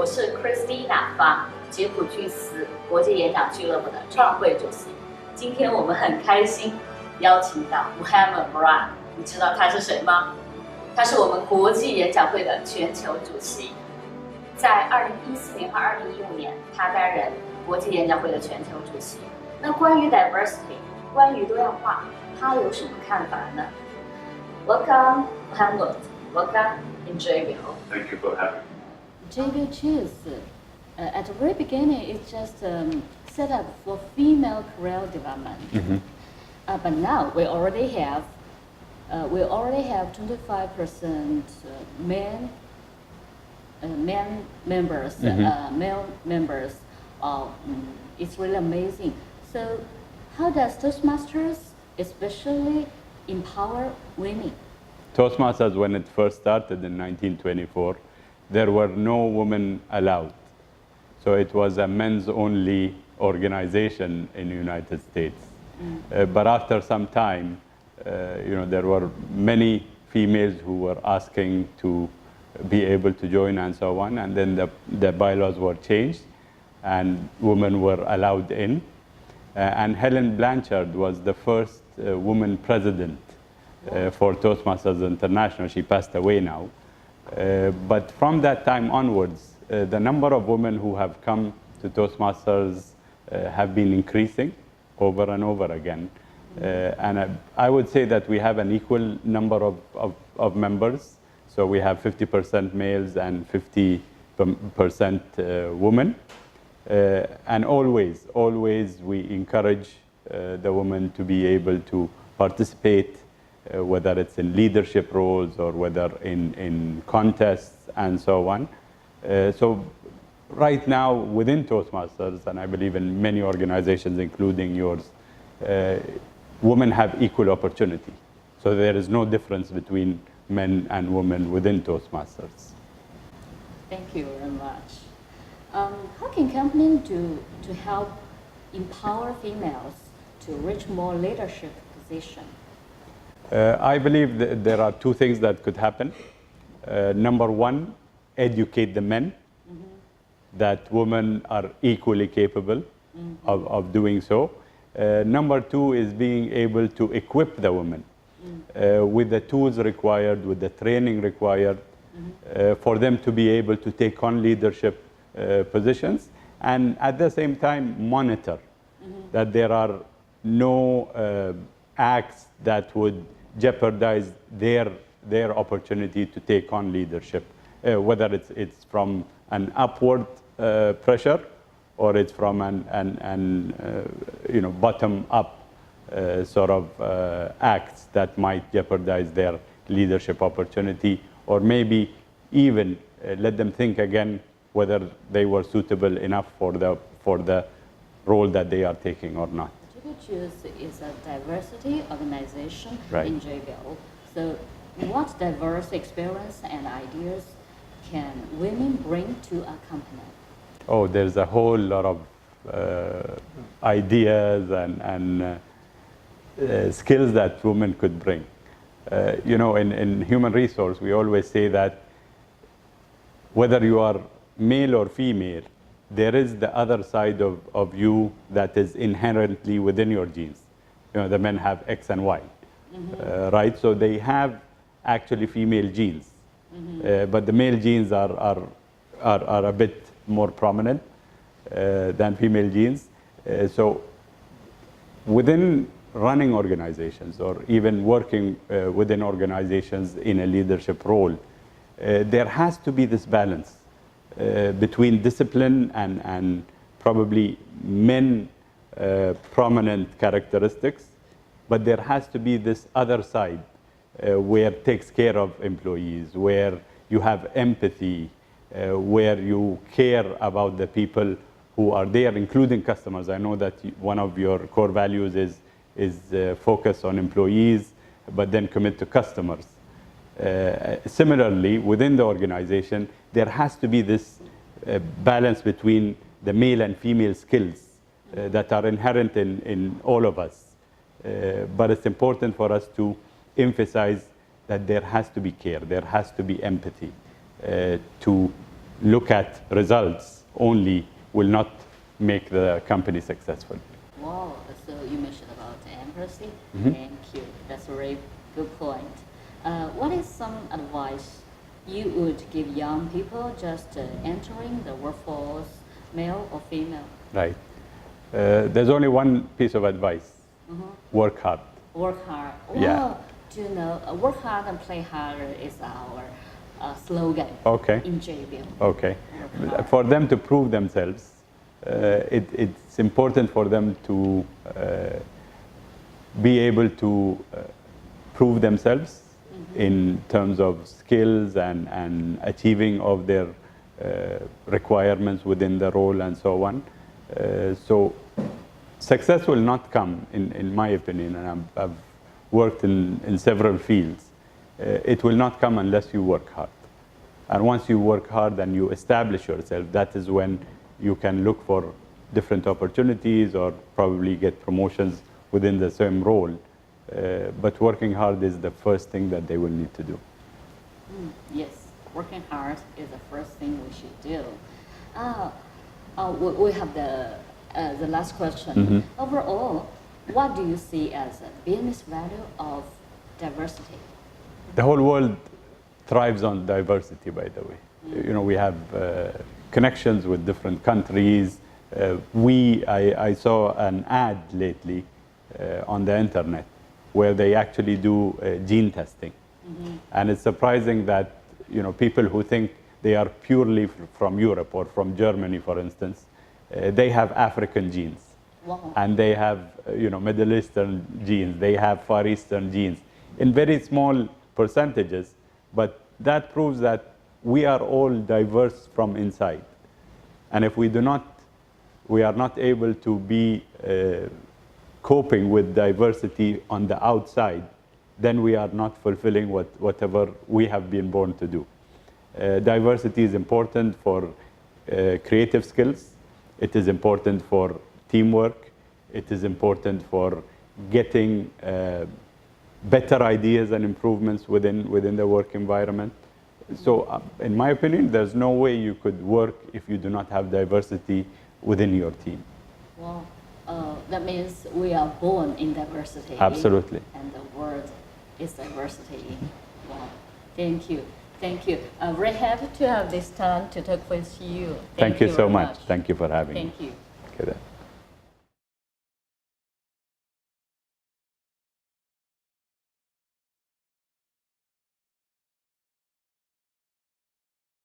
是 Christina 方，吉普巨斯国际演讲俱乐部的创会主席。今天我们很开心邀请到 Mohammed Murad， 你知道他是谁吗？他是我们国际演讲会的全球主席。在2014年和2015年，他担任国际演讲会的全球主席。那关于 diversity， 关于多样化，他有什么看法呢？ Welcome, Mohammed. Welcome in Jabil. Thank you for having me. Jabil Joules, at the very beginning, it's just set up for female career development. Mm-hmm. But now we already have 25% men members, Mm-hmm. male members. It's really amazing. So, how does Toastmasters especially empower women? Toastmasters, when it first started in 1924, there were no women allowed. So it was a men's-only organization in the United States. But after some time, there were many females who were asking to be able to join and so on. And then the bylaws were changed and women were allowed in. And Helen Blanchard was the first woman president for Toastmasters International. She passed away now. But from that time onwards, the number of women who have come to Toastmasters have been increasing over and over again. And I would say that we have an equal number of members. So we have 50% males and 50% women. And always we encourage the women to be able to participate, whether it's in leadership roles or whether in contests and so on. So right now within Toastmasters, and I believe in many organizations, including yours, women have equal opportunity. So there is no difference between men and women within Toastmasters. Thank you very much. How can companies do to help empower females to reach more leadership positions? I believe that there are two things that could happen. Number one, educate the men that women are equally capable of doing so. Number two is being able to equip the women with the tools required, with the training required for them to be able to take on leadership positions, and at the same time monitor that there are no acts that would jeopardize their opportunity to take on leadership, whether it's from an upward pressure or it's from an bottom up sort of acts that might jeopardize their leadership opportunity, or maybe even let them think again whether they were suitable enough for the role that they are taking or not. Joules is a diversity organization Right. in Jabil. So what diverse experience and ideas can women bring to a company? Oh, there's a whole lot of ideas and skills that women could bring. In human resource, we always say that whether you are male or female, there is the other side of you that is inherently within your genes. The men have X and Y, right? So they have actually female genes, but the male genes are a bit more prominent than female genes. So within running organizations or even working within organizations in a leadership role, there has to be this balance between discipline and probably men prominent characteristics, but there has to be this other side where it takes care of employees, where you have empathy, where you care about the people who are there, including customers. I know that one of your core values is focus on employees, but then commit to customers. Similarly, within the organization, there has to be this balance between the male and female skills that are inherent in all of us. But it's important for us to emphasize that there has to be care, there has to be empathy to look at results only will not make the company successful. Wow, so you mentioned about empathy. Mm-hmm. Thank you. That's a very good point. What is some advice you would give young people just entering the workforce, male or female? Right. There's only one piece of advice. Mm-hmm. Work hard. Work hard. Yeah. Wow. Do you know, work hard and play harder is our slogan Okay. in Jabil. Okay. Work hard. For them to prove themselves, it's important for them to be able to prove themselves in terms of skills and achieving of their requirements within the role and so on. So success will not come, in my opinion, and I've worked in several fields. It will not come unless you work hard. And once you work hard and you establish yourself, that is when you can look for different opportunities or probably get promotions within the same role. But working hard is the first thing that they will need to do. Yes, working hard is the first thing we should do. We have the last question. Mm-hmm. Overall, what do you see as a business value of diversity? The whole world thrives on diversity, by the way. You know, we have connections with different countries. I saw an ad lately on the internet where they actually do gene testing. Mm-hmm. And it's surprising that, you know, people who think they are purely from Europe or from Germany, for instance, they have African genes. Wow. And they have, you know, Middle Eastern genes, they have Far Eastern genes in very small percentages, but that proves that we are all diverse from inside. And if we are not able to be coping with diversity on the outside, then we are not fulfilling whatever we have been born to do. Diversity is important for creative skills. It is important for teamwork. It is important for getting better ideas and improvements within the work environment. So in my opinion, there's no way you could work if you do not have diversity within your team. Well, that means we are born in diversity. Absolutely. And the word is diversity. Wow. Thank you. Thank you. I'm very happy to have this time to talk with you. Thank you so very much. Thank you for having me. Thank you. Okay, then.